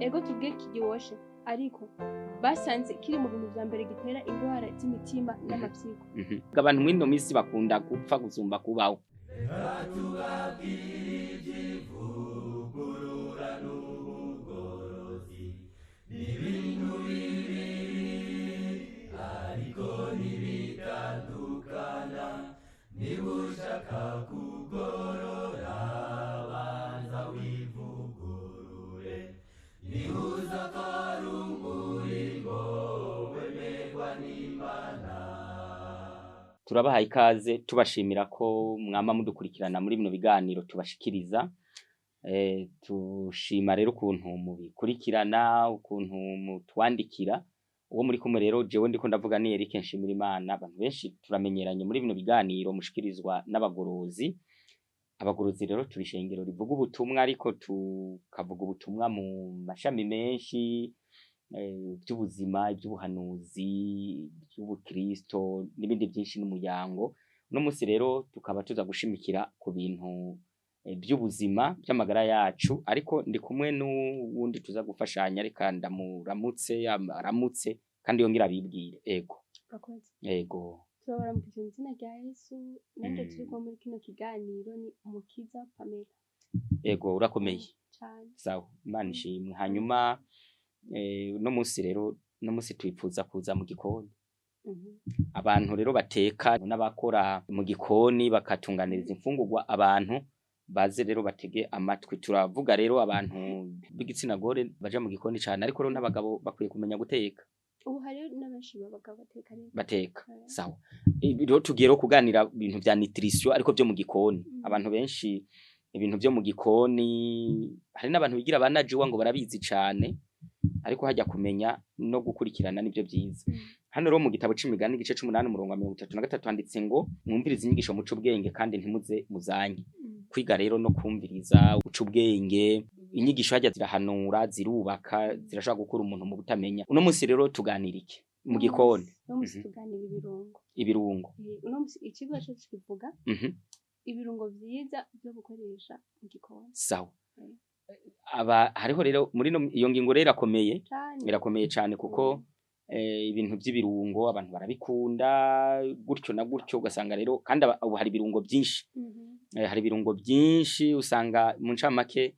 ego tubwiye kiryoshe ariko basanze kiri mu bintu vya mbere gitera ingwara z'imitima n'amapyiko. Abantu mw'ino misi bakunda gupfa gusumba kubaho. Turabahaye ikaze tubashimira ko mwama mudukurikirana muri bino biganiro tubashikiriza. Tushima rero ukuntu mubikurikirana, ukuntu mutwandikira. Uwo muri kumwe rero jewe ndiko ndavuga ni Eric Nshimirimana. Abantu benshi turamenyeranye muri bino biganiro mushikirizwa n'abagorozi. Abagorozi rero turi ishengero rivuga ubutumwa ariko tukavuga ubutumwa mu mashami menshi, by'ubuzima, iby'ubuhanuzi, by'ubukristo n'ibindi byinshi n'umuryango. No musi rero tukaba tuza gushimikira ku bintu by'ubuzima by'amagara yacu, ariko ndi kumwe n'uwundi tuza gufashanya reka ndamuramutse aramutse kandi yongera bibwire. Ego Turabara mu izina rya Yesu nande turiko muri kino kiganiro ni Umukiza Pamela. Ego urakomeye Cyane. sawa Imana ishimwe. Hanyuma no musi rero no musi twipfuza kuza mu gikoni. Abantu rero bateka n'abakora mu gikoni bakatunganiriza imfungurwa, abantu baze rero batege amatwi. Turavuga rero abantu b'igitsina gore baje mu gikoni cyane, ariko rero n'abagabo bakwiye kumenya guteka. Ubu hari n'abenshi babagabo bateka sawa. Rero tugero kuganira ibintu vya nutrition ariko byo mu gikoni. Abantu benshi ibintu byo mu gikoni hari n'abantu bigira banajuwa ngo barabizi cyane, ariko hajya kumenya no gukurikirana nibyo byiza. Hano rero mu gitabo c'imigani igice 8 umurongo wa 33 handitse ngo mwumvirize inyigisho muco ubwenge kandi ntimuze muzanye. Kwiga rero no kumviriza uco ubwenge, inyigisho hajya zirahanura, zirubaka, zirashaka gukura umuntu mu butamenya. Uno munsi rero tuganira iki mu gikoni? Uno munsi tuganira ibirungo. Ibirungo. Uno munsi ikigo cyo kivuga ibirungo vyiza byo gukoresha mu gikoni. Sawa. Hariho rero muri iyo ngingo rero irakomeye cyane kuko ibintu by'ibirungo abantu barabikunda gutyo na gutyo, ugasanga rero kandi ubu hari ibirungo byinshi. Hari ibirungo byinshi usanga mu ncamake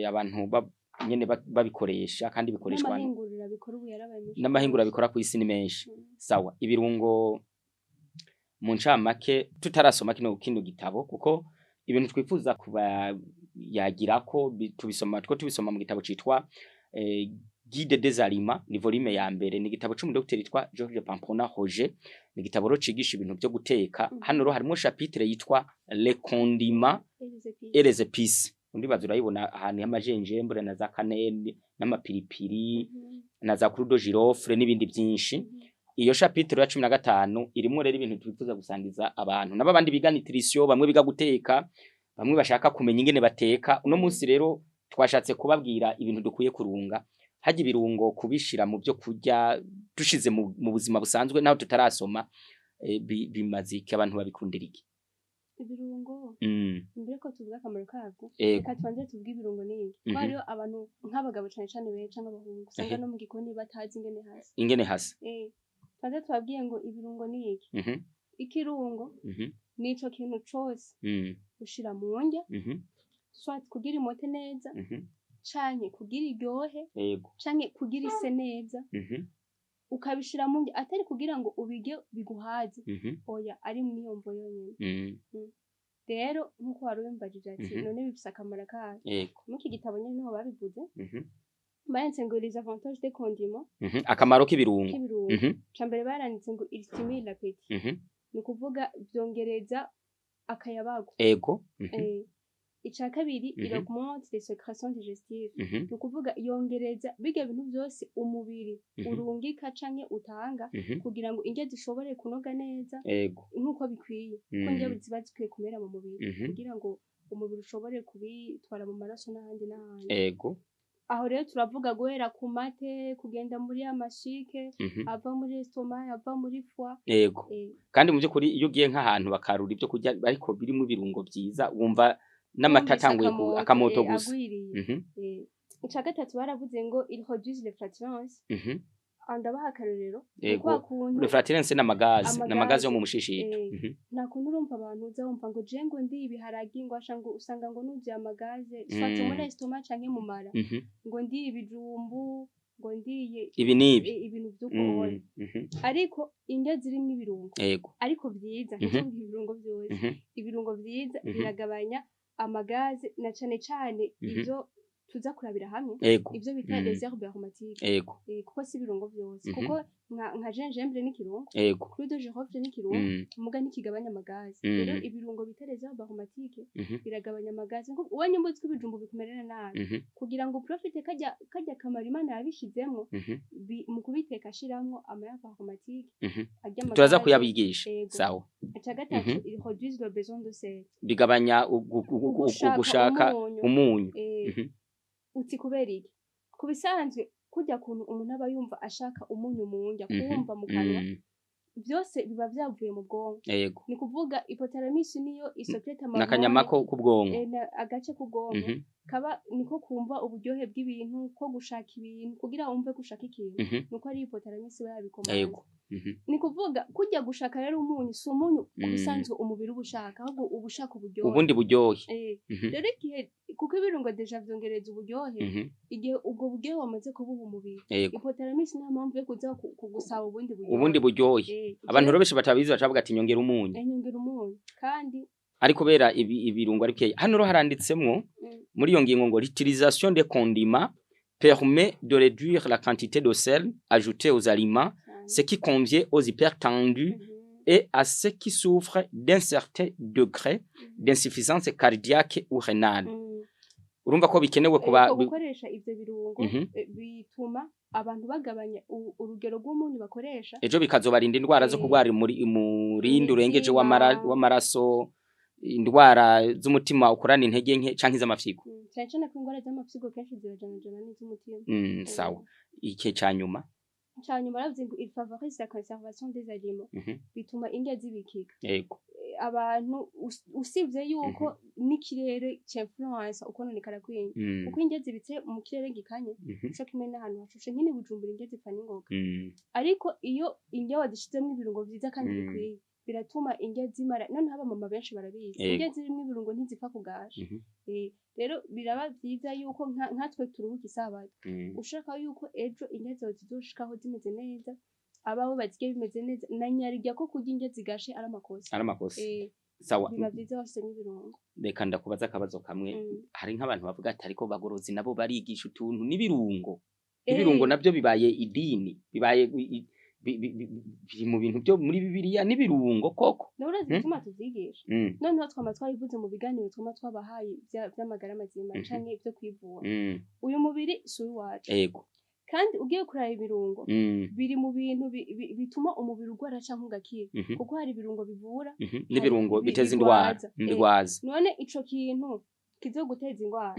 abantu nyene babikoresha kandi bikoreshwa n'amahinguriro bikora ku isi ni menshi. Sawa, ibirungo mu ncamake tutarasoma kino gitabo kuko ibintu twifuza kuba yagira ko tubisoma mu gitabo citwa Guide des aliments ni volume ya mbere, ni gitabo c'umudokiteri yitwa George Pampona Roger. Ni gitabo ro cigisha ibintu byo guteka. Hano ro harimo chapitre yitwa Les condiments et les épices. Undi bazurayibona ahantu y'amajenjembre na za kaneli n'amapiripiri na za crudo girofle n'ibindi byinshi. Iyo chapitre ya 15 irimo rero ibintu twifuza gusangiza abantu n'abandi biga nutrition, bamwe biga guteka, bamwe bashaka kumenya ingene bateka. Uno munsi rero twashatse kubabwira ibintu dukwiye kurunga. Haji birungo kubishira mu byo kurya dushize mu buzima busanzwe naho tutarasoma bimazike abantu babikundira iki ibirungo. Mbere ko tuvuga akamaro kabwo reka twanze tuvuga ibirungo n'iki. Kwariyo abantu nk'abagabo cyane beca n'abahungu usanga no mu gikoni batazi ingene hasa. Twanze twabwiye ngo ibirungo n'iki. Ikirungo nico kintu cyose ushira mu ndya swat kugira imote neza, canke kugira iryohe, canke kugira ise neza, ukabishira mu ndya atari kugira ngo ubige biguhaze. Oya, ari mu yombo yonyene. Rero nkuko warumbajije ati none bifise akamaro kahe? Muki gitabo nyene niho babivuze. Bayanse ngo les avantages des condiments. Akamaro k'ibirungo. Cambere baranditse ngo il stimule l'appétit. Ni kuvuga byongereza akayabago. Ica kabiri il augmente les sécrétions digestives. Ni kuvuga yongereza biga bintu byose umubiri urungika canke utanga kugira ngo indya zishobore kunoga neza nkuko bikwiye. Ko indya ziba zikwiye kumera mu mubiri kugira ngo umubiri ushobore kubitwara mu maraso n'ahandi n'ahandi. Aho rero turavuga guhera ku mate kugenda muri amashike ava muri estomac ava muri foie. Kandi mu byukuri iyo ugiye nk'ahantu bakarura ibyo kurya ariko birimo ibirungo byiza wumva n'amata atanguye akamoto gusa. ica gatatu baravuze ngo il reduise les flatulences ndabaha akarorero le flatulences n'amagazi yo mu mushishito nta kuntu urumva abantu uza wumva ngo je ngo ndi ibiharagi ngo ngo usanga ngo nuzuye amagaze swatse muri estomac canke mu mara ngo ndi ibijumbu ngo ndiye ibi nibi ibintu by'ukubona ariko indya zirimo ibirungo ariko byiza ibirungo byose ibirungo byiza biragabanya amagaze na cane ivyo tuza kurabira hamwe ivyo bita les herbes aromatiques kuko si ibirungo byose kuko nka gingembre n'ikirungo clou de girofle n'ikirungo muga nikigabanya amagaze rero ibirungo bita les herbes aromatiques biragabanya amagaze ngo uwanye mbutse ibijumbu bikumerera nabi kugira ngo profite kajya kamara Imana yabishizemo mu kubiteka ashiramwo ama herbes aromatiques turaza kuyabigisha sawa aca gatatu il reduise le besoin de sel bigabanya gushaka umunyu uti kubera iki kubisanzwe kujya kuntu umuntu aba yumva ashaka umunyu mu ndya kumva mu kanwa byose biba byavuye mu bwonko ni kuvuga hypothalamus niyo isocreta nakanyamako ku bwonko agace ku bwonko kaba niko kumva uburyohe bw'ibintu ko gushaka ibintu kugira wumve gushaka ikintu nuko ari hypothalamus babikomanya ni kuvuga kujya gushaka rero umunyu si umunyu kubisanzwe umubiri ubushaka ahubwo ubushaka uburyohe ubundi buryohe rero igihe kuko ibirungo deja vyongereza uburyohe igihe ubwo buryohe wamaze kubuha umubiri hypothalamus nta mpamvu yo kuza kugusaba ubundi buryohe abantu rero benshi batabizi bacavuga ati nyongera umunyu kandi ariko bera ibirungo ari bikeya hano haranditsemwo muri iyo ngingo ngo l'utilisation des condiments permet de réduire la quantité de sel ajouté aux aliments ce qui convient aux hypertendus et à ceux qui souffrent d'un certain degré d'insuffisance cardiaque ou rénale. Urumva ko bikenewe kuba gukoresha ivyo birungo bituma abantu bagabanya urugero rw'umunyu bakoresha ejo bikazobarinda indwara zo kugwara murindi urengeje w'amaraso indwara z'umutima ukorana intege nke canke iz'amafyigo cyane ko indwara z'amafyigo kenshi zirajana n'iz'umutima sawa ike cyanyuma baravuze ngo il favorise la conservation des aliments bituma indya zibikika abantu usivye yuko n'ikirere c'influence ukononekara kwinyi uko indya zibitse mu kirere gikanye cyo kimwe n'ahantu hashushe nk'ini bujumbura indya zipfa n'ingoga ariko iyo indya wadishizemo ibirungo vyiza kandi bikwiye biratuma indya zimara none haba mama benshi barabizi indya zirimo ibirungo ntizipfa kugasha rero biraba vyiza yuko nkatwe turuhuka isabato ushaka yuko ejo indya zawe zizoshikaho zimeze neza abaho bazige bimeze neza na nyarirya ko kurya indya zigashe ari amakosa sawa biba vyiza bafite n'ibirungo reka ndakubaza akabazo kamwe hari nk'abantu bavuga ati ariko bagorozi nabo barigisha utuntu n'ibirungo nabyo bibaye idini bibaye biri mu bintu byo muri Bibiliya n'ibirungo koko nurazi bituma tuvyigisha noneho twama twabivuze mu biganiro twama twabahaye by'amagara mazima canke byo kwivura uyu mubiri si uwacu kandi ugiye kuraba ibirungo biri mu bintu bituma umubiri ugwara canke ugakira kuko hari ibirungo bivura n'ibirungo biteza indwaza none ico kintu kizoguteza ingwara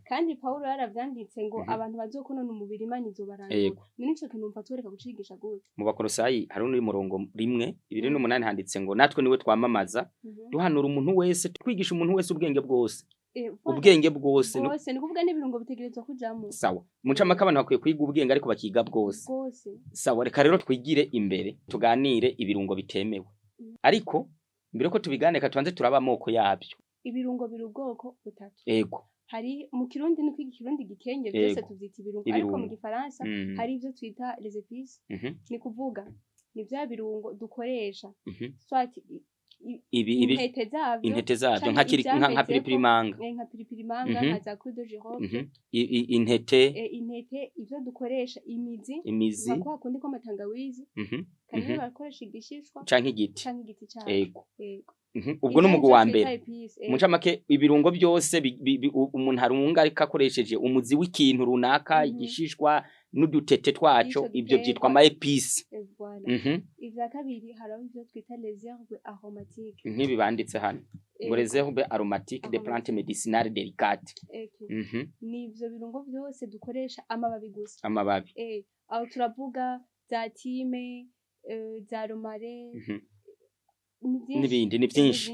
kandi Paulo yaravyanditse ngo abantu bazokonona umubiri Imana izobarandura nico kintu mfa twereka gucigisha gute mu bakorosayi hari n'uri murongo 1:28 handitse ngo natwe niwe twamamaza duhanura umuntu wese twigisha umuntu wese ubwenge bwose ni kuvuga n'ibirungo bitegerezwa kujamo sawa mucama k'abantu bakwiye kwiga ubwenge ariko bakiga bwose sawa reka rero twigire imbere tuganire ibirungo bitemewe ariko mbere ko tubiganeka tubanze turaba amoko yabyo ibirungo biri ubwoko butatu hari mu kirundi no kwiga ikirundi gikenye byose tuvyita ibirungo ariko mu gifaransa hari ivyo twita les épices ni kuvuga ni bya birungo dukoresha swati intete zavyo nka piripirimanga nka za clou de girofle intete ivyo dukoresha imizi kwa kundi ko amatangawizi kandi bakoresha igishishwa canke igiti cyabo ubwo n'umugu wa mbere muca make ibirungo byose umuntu harunga ariko akoresheje umuzi w'ikintu runaka igishishwa n'udutete twaco ibyo byitwa ama épices ivya kabiri haraho ivyo twita les herbes aromatiques nk'ibi banditse hano ngo les herbes aromatiques des plantes médicinales délicates ni ivyo birungo byose dukoresha amababi gusa aho turavuga za time za romare n'ibindi ni byinshi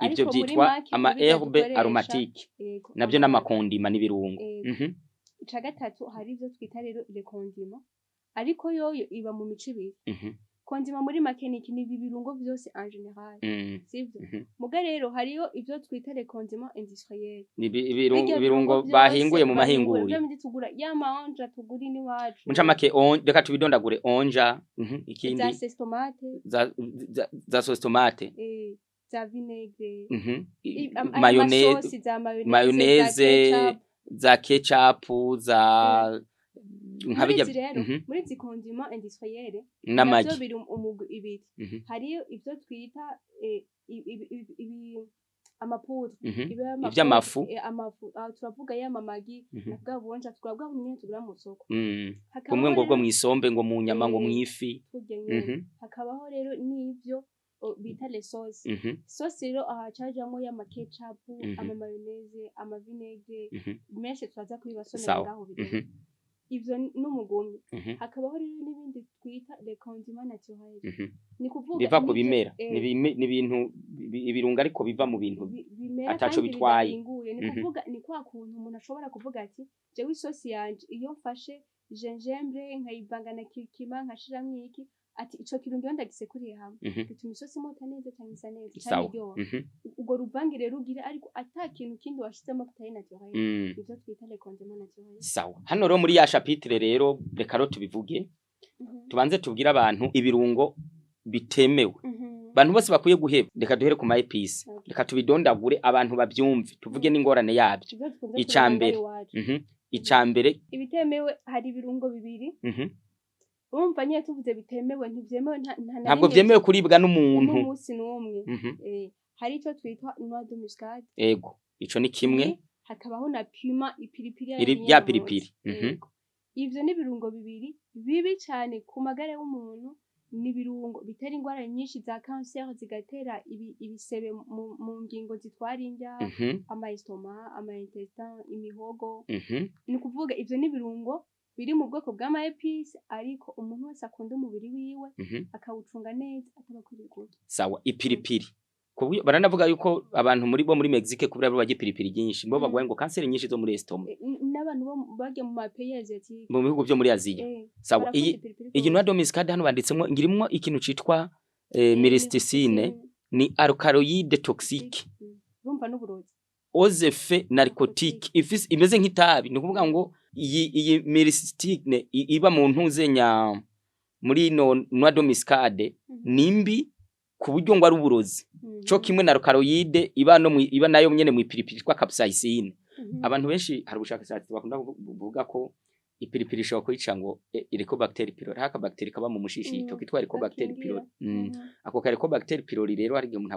ibyo byitwa ama herbes aromatiques nabyo n'amakondima n'ibirungo ica gatatu hari ivyo twita rero le condiment ariko yoyo iba mu mico ibiri condiment muri make ni ibirungo vyose en general sivyo muga rero hariyo ivyo twita le condiment industriel ibirungo bahinguye mu mahinguriro byo tugura ya maonja tuguri ni wacu muca make reka tubidondagure onja ikindi za sauce tomate za vinaigre mayonnaise za ketchup za nkabijya muri zi condiment industriel navyo biri umugwi ibiri hariyo ivyo twita amapudre ivy'amafu turavuga y'amamagi navuga bonja twabwa nyine tugura mu soko kumwe ngo mwisombe ngo mu nyama ngo mwifi hakabaho rero n'ivyo bita les sauces sauce rero ahacajamo y'ama ketchup ama mayonnaise ama vinaigre menshi twaza kubibasomera ngaho bidero ivyo n'umugumi hakabaho rero n'ibindi twita les condiments naturels ni kuvuga biva ku bimera ni ibintu ibirunga ariko biva mu bintu ataco bitwaye ni kuvuga ni kwa kuntu umuntu ashobora kuvuga ati jewe isosi yanje iyo mfashe gingembre nkayivanga na kirikima nkashiramwo iki ati ico kirungo iyo ndagisekuriye hamwe bituma isosi imota neza cyane isa neza cyane ryo ubwo ruvangire rugire ariko ata kintu kindi washizemo kitari naturel ivyo twita les condiments naturels sawa hano rero muri ya chapitre rero reka tubivuge tubanze tubwira abantu ibirungo bitemewe abantu bose bakwiye guheba reka duhere ku ma epice reka tubidondagure abantu bavyumve tuvuge n'ingorane yabyo icambere ibitemewe hari ibirungo bibiri urumva nyine tuvuze bitemewe ntivyemewe ntabwo vyemewe kuribwa n'umuntu n'umunsi n'umwe hari ico twitwa noix de muscade ego ico ni kimwe hakabaho na piment ipiripiri ya piripiri ivyo ni ibirungo bibiri bibi cyane ku magara y'umuntu ni ibirungo bitera ingwara nyinshi za cancer zigatera ibisebe mu ngingo zitwara indya ama estomac ama intestin imihogo ni kuvuga ivyo ni ibirungo biri mu bwoko bw'ama epice ariko umuntu wese akunda umubiri wiwe akawucunga neza atabakwiriye kurya sawa ipiripiri kubyo baranavuga yuko abantu muri Mexique kubira barya ipiripiri ryinshi bo bagwaye ngo cancer nyinshi zo muri estomac n'abantu bo bagiye mu mapays asiatique mu bihugu byo muri Aziya sawa iyi noix de muscade hano banditsemo ngirimo ikintu citwa myristicine ni alkaloïde toxique urumva n'uburozi aux effets narcotiques imeze nk'itabi ni kuvuga ngo iyi myristicine iba mu ntuzenya muri noix de muscade nimbi ku buryo ngo ari uburozi cyo kimwe na alkaloïde iba nayo nyene mu ipiripiri kwa capsaicine abantu benshi hari ubushakashatsi bakunda kuvuga ko ipiripiri ishobora kwica ngo Helicobacter pylori haka bacteria kaba mu mushishito kitwa Helicobacter pylori ako Helicobacter pylori rero hari igihe umuntu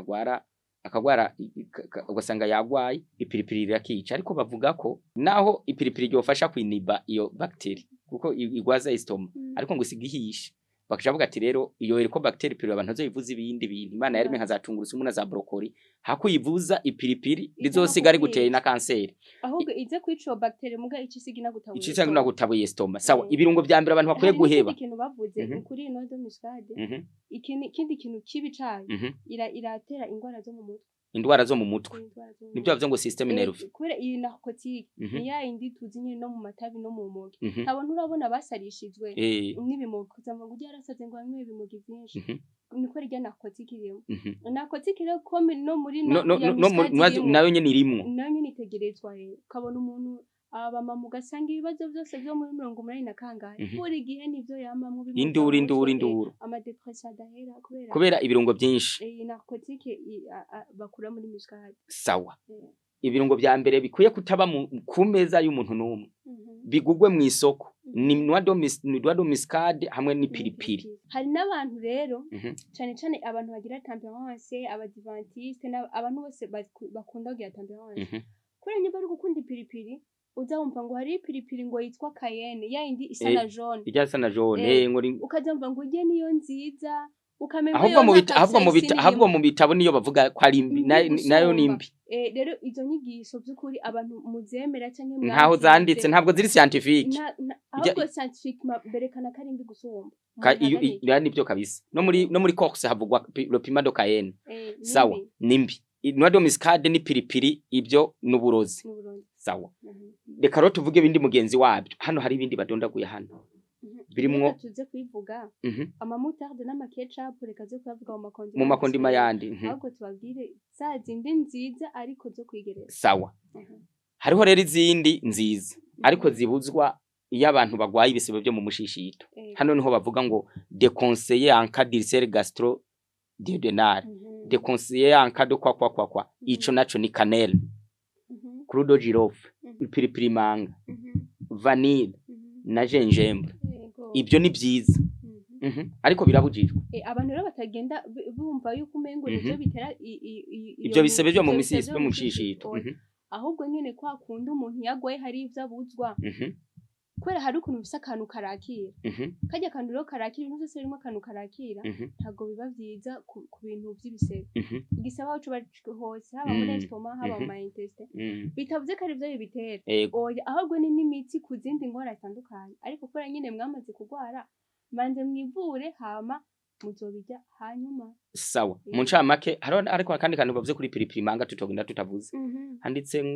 akagwara ugasanga yagwaye ipiripiri irakica ariko bavuga ko naho ipiripiri ryofasha kwiniba iyo bacteria kuko igwaza estoma ariko ngo sigihisha bakavuga ati rero iyo Helicobacter pylori abantu bazoyivuza ibindi bintu Imana yarime nkazatungurusa umuntu za brocoli hakuyivuza ipiripiri rizosigara guteye na kanseri ahubwo ize kwica bacteria muga ikisigina gutabuye ikisigina gutabuye estoma sawa ibirungo bya mbere abantu bakwiye guheba ikintu bavuze kuri noix de muscade ikindi kintu kibi cyane iratera ingwara zo mu mutwe indwara zo mu mutwe nibyo bavyo ngo system nerve kure iyi narcotique ni ya indi tuzi nyine no mu matabi no mu mogi abantu urabona basarishijwe n'ibimogi kuzamba ngo yarasaze ngo amwe ibimogi byinshi niko rya narcotique irimo narcotique rero comme no muri nayo nyene irimo nayo nyene itegerezwa kabona umuntu abamama ugasanga ibibazo byose byo muri 80 na kangahe buri gihe nivyo yama mu induru ama depression adahera kubera ibirungo byinshi narcotique bakura muri muscade sawa ibirungo bya mbere bikwiye kutaba ku meza y'umuntu n'umwe bigugwe mu isoko ni noix de muscade hamwe n'ipiripiri hari n'abantu rero cyane cyane abantu bagira tempérance abadivantiste abantu bose bakunda kugira tempérance kuri nyuma ari gukunda ipiripiri uzamva ngo hari ipiripiri ngo yitwa cayenne ya indi isa na jaune ijya na jaune ngo ukazamva ngo uje niyo nziza ukamenya ahubwo mu bitabo niyo bavuga ko ari imbi nayo nimbi rero izo nyigisho by'ukuri abantu muzemera cyangwa ntaho zanditse ntabwo ziri scientifique ahubwo scientifique berekana ko ari imbi gusumba iyo nibyo kabisa no muri course havugwa le piment de cayenne sawa nimbi noix de muscade ni piripiri ibyo nuburozi sawa reka rero tuvuge bindi mugenzi wabyo hano hari ibindi badondaguye hano birimwo tuze kwivuga amamutarde n'amaketchup reka zo kuvuga mu makondima yandi ahubwo tubabwire za zindi nziza ariko zo kwigereza sawa hariho rero izindi nziza ariko zibuzwa iyo abantu bagwaye ibisebe byo mu mushishito hano niho bavuga ngo déconseiller en cas d'ulcère gastro-duodénal déconseiller en cas de kwa ico naco ni cannelle clou de girofle pilipili manga vanille na gingembre ibyo ni byiza ariko birabujijwe abantu rero batagenda bumva yuko umengo nivyo bitera ibyo bisebe byo mu misisi mu mushishito ahubwo nyene kwa kundi umuntu yagwaye hari ivyo abuzwa kwera hari ukuntu bisa akantu karakira kajya akantu rero karakira ibintu byose birimo akantu karakira ntago biba byiza ku bintu by'ibisebe igisaba aho cuba hose haba muri estoma haba mu intestine bitavuze ko ari byo bibitera oya ahubwo ni n'imitsi ku zindi ngora zitandukanye ariko kwera nyine mwamaze kugwara manze mwivure hama muzobijya hanyuma sawa mu ncamake ariko kandi kantu bavuze kuri pilipili manga tutogenda tutavuze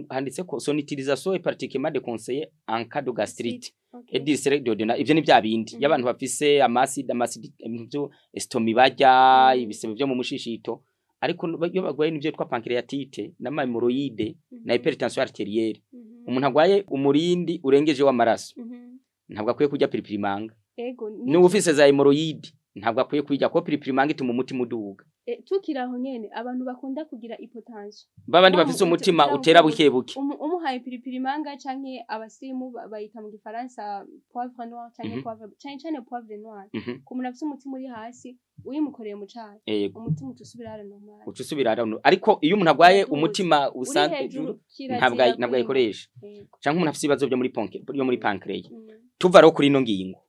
handitse ko son utilisation est particulièrement déconseillée en cas de gastrite et d'ulcère duodénal ivyo ni bya bindi y'abantu bafise amacide byo estomi bajya ibisebe byo mu mushishito ariko iyo bagwaye n'ivyo twa pancréatite n'amahemorrhoïde na hypertension artérielle umuntu agwaye umurindi urengeje w'amaraso ntabwo akwiye kurya pilipili manga ni ufise za hemorrhoïde ntabwo akwiye kwijya ko pilipili manga ituma umutima uduga tukiraho nyene abantu bakunda kugira hypotension babandi bafise umutima utera bukebuke umuhaye pilipili manga canke abasimu bayita mu gifaransa poivre noir canke poivre noir ku muntu afise umutima uri hasi uyimukoreye mu cyayi umutima utusubirara normal utusubirara ariko iyo umuntu agwaye umutima usanzwe ntabwo ayikoresha canke umuntu afise ibibazo byo muri pancreas tuva ro kuri ino ngingo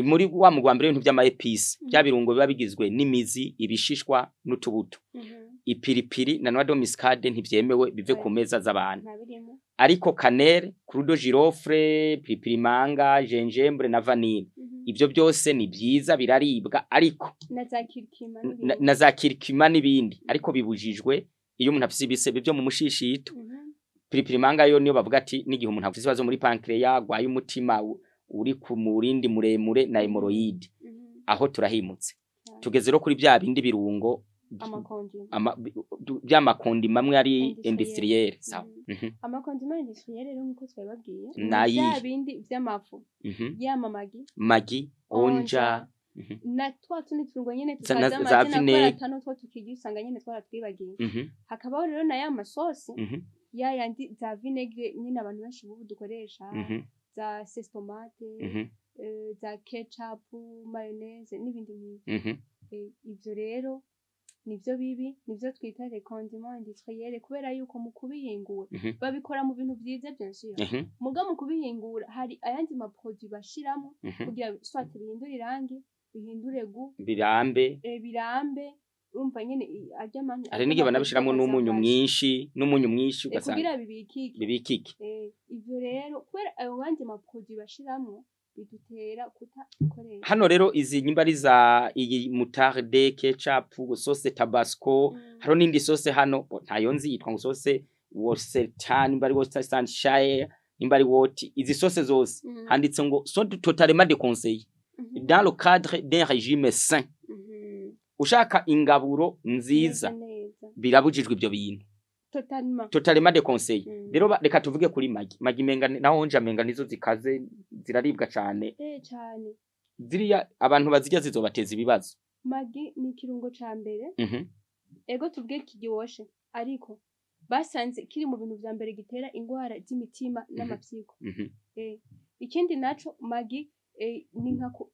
muri wa mugwambere ibintu by'amaepisi bya birungo biba bigizwe n'imizi ibishishwa n'utubuto ipiripiri na noix de muscade ntivyemewe bive ku meza z'abantu ariko cannelle clou de girofle pilipili manga gingembre na vanille ivyo byose ni byiza biraribwa ariko na za kirkima n'ibindi ariko bibujijwe iyo umuntu afise ibisebe byo mu mushishito pilipili manga yo niyo bavuga ati n'igihe umuntu afise ibibazo muri pancreas gwaye umutima uri ku murindi muremure na hemorrhoïde aho turahimutse tugeze ro kuri bya bindi birungo by'amakondi mamwe ari industriel sawa amakondi ma industriel rero nkuko twababwiye bya bindi by'amafu magi onja na twatundi turungo nyene tukaza amazina atano two tukigisanga nyene twaratwibagiye hakabaho rero na ya masosi ya yandi za vinegre nyine abantu benshi ubu dukoresha za sestomate za ketchup mayonnaise n'ibindi nk'ibyo ivyo rero nivyo bibi nivyo twita les condiments industriels kubera yuko mu kubihingura babikora mu bintu vyiza byinshi muga mu kubihingura hari ayandi ma produits bashiramo kugira soit bihindure irangi bihindure gu birambe urumva nyene ajya manje ari nige banabishiramo n'umunyu mwinshi ugasanga kugira bibikike ivyo rero kubera ayo bandi ma produits bashiramo bidutera kutakoresha hano rero izi nyimbari za iyi moutarde ketchup sauce tabasco haro nindi sauce hano ntayo nzi yitwa ngo sauce Worcestershire nimbari Worcestershire nimbari woti izi sauce zose handitse ngo sont totalement déconseillées dans le cadre d'un régime sain ushaka ingaburo nziza birabujijwe ibyo bintu totalement déconseillé rero reka tuvuge kuri magi menga naho nja menga nizo zikaze ziraribwa cyane cyane ziriya abantu bazirya zizobateza ibibazo magi ni kirungo ca mbere ego tuvuge kigiwoshe ariko basanze kiri mu bintu vya mbere gitera ingwara z'imitima n'amapyiko ikindi naco magi ni nkako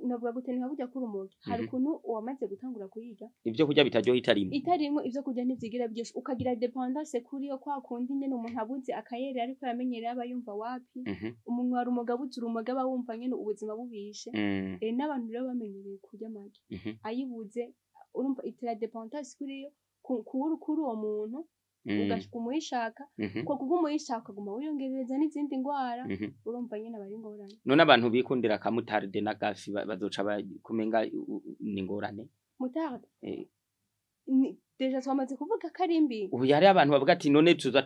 navuga gute nka kujya kuri umuntu hari ukuntu wamaze gutangura kuyiga ibyo kurya bitaryoha itarimo ibyo kurya ntivyigira byose ukagira dependance kuri yo kwa kundi nyene umuntu abuze akayere ariko yamenyereye aba yumva wapi umuntu wari umugabo urumoga aba wumva nyene ubuzima bubishe n'abantu rero bamenyereye kurya magi ayibuze urumva itera dependance kuri yo kuri uwo muntu ugashika umuyishaka ko kugumuyishaka guma wiyongereza n'izindi ngwara urumva nyene bari ngorane none abantu bikundira ka mutarde na gafi bazoca kumenga ni ngorane mutarde deja twamaze kuvuga karimbi ubu yari abantu bavuga ati none tuza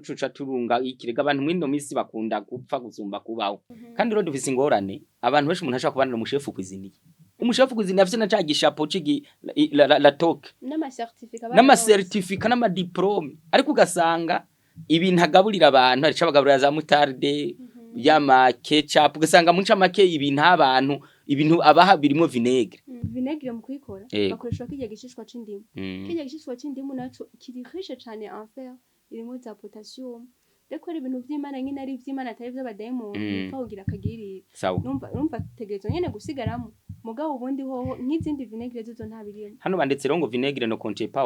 tuca turunga ikirega abantu mwino misi bakunda gupfa gusumba kubaho kandi rero dufise ingorane abantu benshi umuntu ashaka kubana n'umushefu kwiziniye umushefu kwiziniye afise na ca gishapo cigi la toke n'ama certificat n'ama diplome ariko ugasanga ibintu agaburira abantu arica bagaburira za mutarde yama ketchup ugasanga munca make ibintu abantu ibintu abaha birimo vinegre mu kuyikora bakoresha kijya gishishwa c'indimu kijya gishishwa c'indimu naco kiri riche cyane en fer irimo za potassium reko ari ibintu vy'Imana nyine ari vy'Imana atari vy'abadayimoni ugira akagirira numva tegerezo nyene gusigaramo mugabo ubundi hoho nk'izindi vinegre zo ntabirimo hano bandetse rongo vinegre no contient pas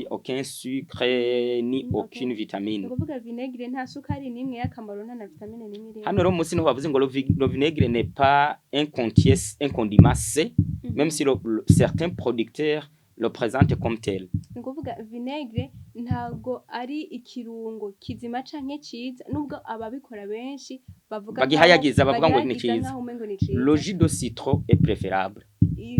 aucun sucre ni aucune vitamine kuvuga vinegre nta sukari nimwe y'akamaro nta na vitamine nimwe hano rero musi no bavuze ngo le vinaigre n'est pas un condiment C même si certains producteurs le présentent comme tel kuvuga vinegre ntago ari ikirungo kizima canke ciza nubwo ababikora benshi bavuga bagihayagiza bavuga ngo ni ciza le jus de citron est préférable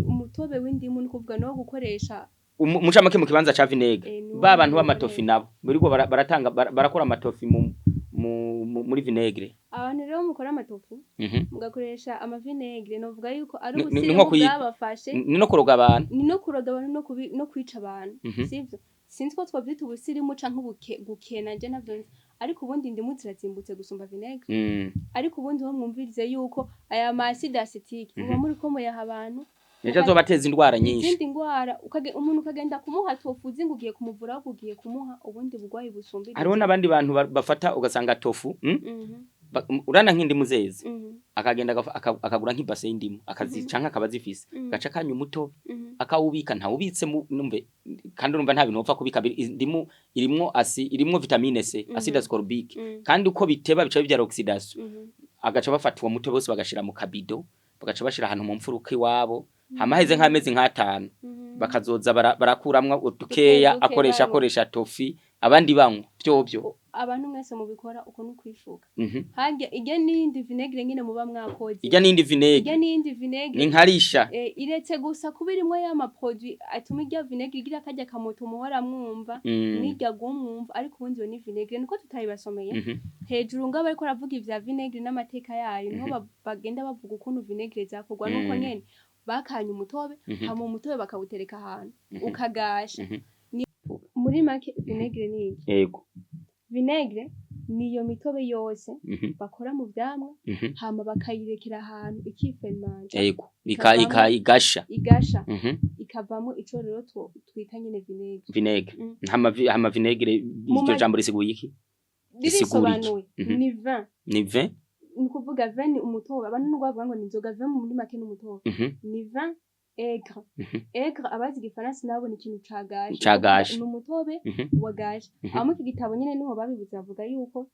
umutobe w'indimu ni kuvuga no gukoresha muca make mu kibanza ca vinegre ba bantu b'amatofi nabo buriko baratanga barakora amatofi muri vinegre abantu rero mukora amatofu mugakoresha amavinegre novuga yuko ari ubusirimu bwabafashe ni no kuroga abantu no kwica abantu sivyo sinzi ko twavyita ubusirimu canke gukena je navyo ariko ubundi indimu zirazimbutse gusumba vinegre ariko ubundi ho mwumvirize yuko aya ma acide acetique uba muri ko muyaha abantu Necha zobateza indwara nyinshi. Izindi ndwara umuntu ukagenda kumuha tofu uzingugiye kumuvura ugiye kumuha ubundi bugwayi busumbira. Hariho nabandi bantu bafata ugasanga tofu, urana nk'indimu zeze. Akagenda akagura nk'ibase y'indimu, akazicanka akabazifise. Gaca kanyu muto, akawubika nta ubitse numve kandi urumva nta bintu upfa kubika indimu irimwo vitamine C, acide ascorbique. Kandi uko biteba bica bibyara oxidation. Agaca bafata uwo muto bose bagashira mu kabido, bagaca bashira ahantu mu mfuruka iwabo. Hamaheze nk'amezi nk'atanu bakazoza barakuramwa udukeya akoresha tofi abandi banywa byobyo abantu mwese mubikora uko nukwifuka hajya ijya n'indi vinegre nyine muba mwakoze ijya n'indi vinegre ni nkarisha iretse gusa kubirimwe y'ama produit atuma ijya vinegre igira kajya kamoto muhora mwumva nijya gumwumva ariko ubundi yo ni vinegre niko tutayibasomeye hejuru ngaba ariko ravuga ivya vinegre n'amateka yayo niho bagenda bavuga ukuntu vinegre zakorwa nuko nyene bakanye umutobe hama umutobe bakawutereka ahantu ukagasha muri make vinegre ni yego vinegre niyo mitobe yose bakora mu vyamwa hama bakayirekera ahantu ikifermenta yego igasha ikavamo ico rero twita nyene vinegre hama vinegre iryo jambo risiguye iki risobanuye ni vin ni kuvuga vin umutobe abantu n'ubwo bavuga ngo ni inzoga vin muri make n'umutobe ni vin aigre abazi gifaransa nabo ni ikintu cagaje ni umutobe wagaje amo iki gitabo nyene niho babibuza bavuga yuko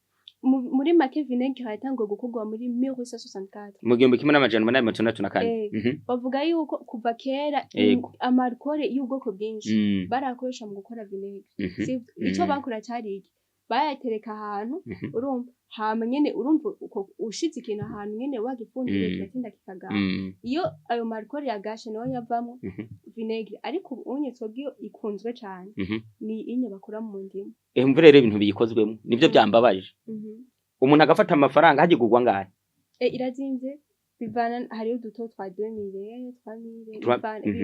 muri make vinegre yatangwe gukorwa muri 1964 mu 1864 bavuga yuko kuva kera amarkore y'ubwoko bwinshi barakoresha mu gukora vinegre ico bakora cyari iki bayatereka ahantu urumva hama nyene urumva uko ushize ikintu ahantu nyene wagifundire kiratinda kikagana iyo ayo markore yagashe nayo yavamo vinegre ariko unye twebwe ikunzwe cyane ni inye bakora mu ndimu mvure rero ibintu biyikozwemo nivyo byambabaje umuntu agafata amafaranga hagigurwa ngahe irazimvye bivana hariyo duto twa 2000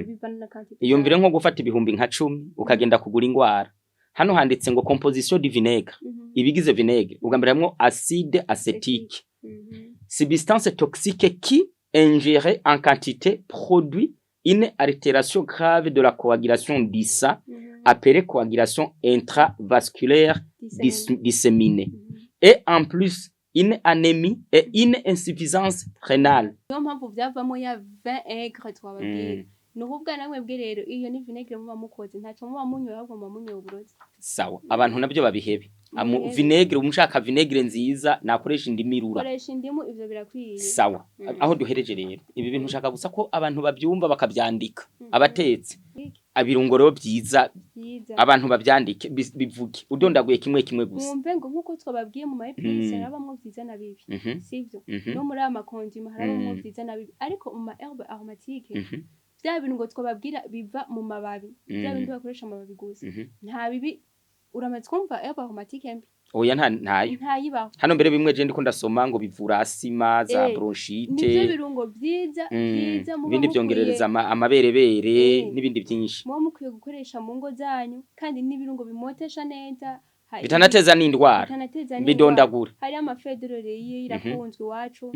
bivana na quantité iyo mvire nko gufata ibihumbi nka 10 ukagenda kugura ingwara hano handitse ngo composition du vinaigre ibigize vinaigre ugambira hamwe acide acétique substance toxique qui ingérée en quantité produit une altération grave de la coagulation du sang appelée coagulation intravasculaire disséminée et en plus une anémie et une insuffisance rénale. Yo mpamvu vyavamo ya 20 aigre twababwira nuhubwa namwe bwe rero iyo ni vinegre muba mukoze ntaco muba munyoye ahubwo muba munyoye uburozi sawa abantu nabyo babihebe vinegre umushaka vinegre nziza nakoresha indimirura koresha indimu ivyo birakwiye sawa aho duhereje rero ibi bintu ushaka gusa ko abantu bavyumva bakavyandika abatetse abirungo rero byiza abantu bavyandike bivuge udondaguye kimwe gusa mwumve ngo nkuko twababwiye mu maepise harabamwe byiza na bibi sivyo no muri amakonji harabamwe byiza na bibi ariko mu herbe aromatique bya birungo twababwira biva mu mababi bya bindi bakoresha amababi gusa nta bibi uramaze kumva aromatike mbi oya ntayibaho hano mbere bimwe je ndiko ndasoma ngo bivura asima za bronchite nivyo birungo vyiza ibindi byongerereza amaberebere n'ibindi byinshi mu mukwiye gukoresha mu ngo zanyu kandi n'ibirungo bimotesha neza bitanateza n'indwara bidondagura hari amafederoreye irakunzwe iwacu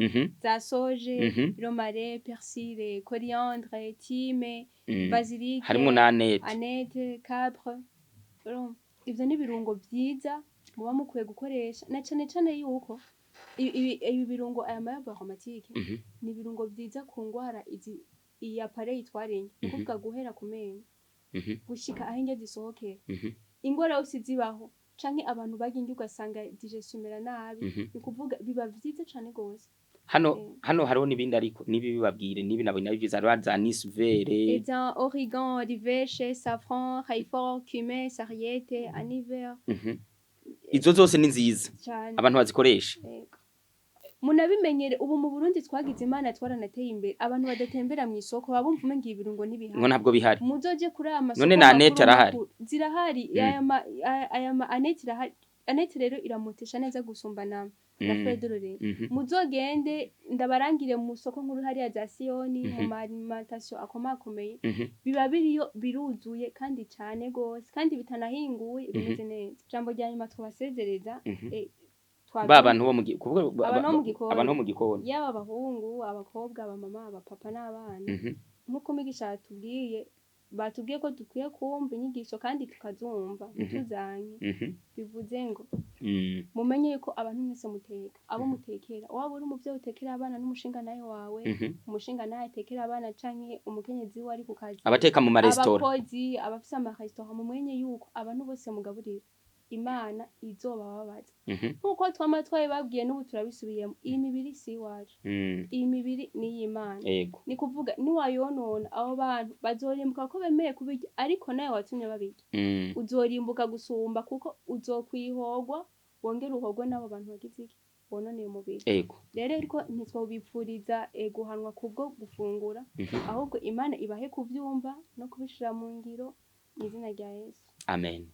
za soje romare persile coriandre thime basilic harimo na aneth capre ivyo ni birungo vyiza muba mukwiye gukoresha na cane yuko ibi birungo aya mayabo aromatike ni birungo vyiza ku ngwara iyi appareil twarenye kuvuga guhera ku menyo gushika aho indya zisohokera ingwara yose zibaho canke abantu bagingi ugasanga digestion imera nabi ni kuvuga biba vyiza cane gose hano hariho nibindi ariko nibi bibabwire nibi nabo nabiviza za nisvere za origan riveshe safran rayfort cumin sarriette aniver izo zose ni nziza abantu bazikoresha munabimenyere ubu mu Burundi twagize imana twaranateye imbere abantu badatembera mu isoko babumva umengiye ibirungo n'ibihari ngo ntabwo bihari muzoje kuri amasoko none na net arahari zirahari aya ma anet irahari anet rero iramutesha neza gusumba na federore muzogende ndabarangire mu soko nkuru hari ya za Sioni mu alimentation akomakomeye biba biriyo biruzuye kandi cyane gose kandi bitanahinguye bimeze neza jambo rya nyuma twabasezereza abantu bo mu gikoni yaba abahungu abakobwa abamama abapapa n'abana nkuko migisha batubwiye ko dukwiye kumva inyigisho kandi tukazumva ntituzanye bivuze ngo mumenye yuko abantu mwese muteka abo mutekera waba uri umuvyeyi utekera abana n'umushinga naye wawe umushinga naye atekera abana canke umukenyezi we ari ku kazi abateka mu maresitora abakozi abafise amaresitora mumenye yuko abantu bose mugaburira Imana izobababaza nkuko twamatwaye babwiye n'ubu turabisubiyemo iyi mibiri si wacu iyi mibiri ni y'Imana ni kuvuga ni wayonona abo bantu bazorimbuka ko bemeye kubirya ariko nawe watumye babirya uzorimbuka gusumba kuko uzokwihogwa wongera uhogwe n'abo bantu bagize iki bononeye umubiri rero ariko ntitwobipfuriza guhanwa kubwo gufungura ahubwo Imana ibahe kuvyumva no kubishira mu ngiro mu izina rya Yesu amen.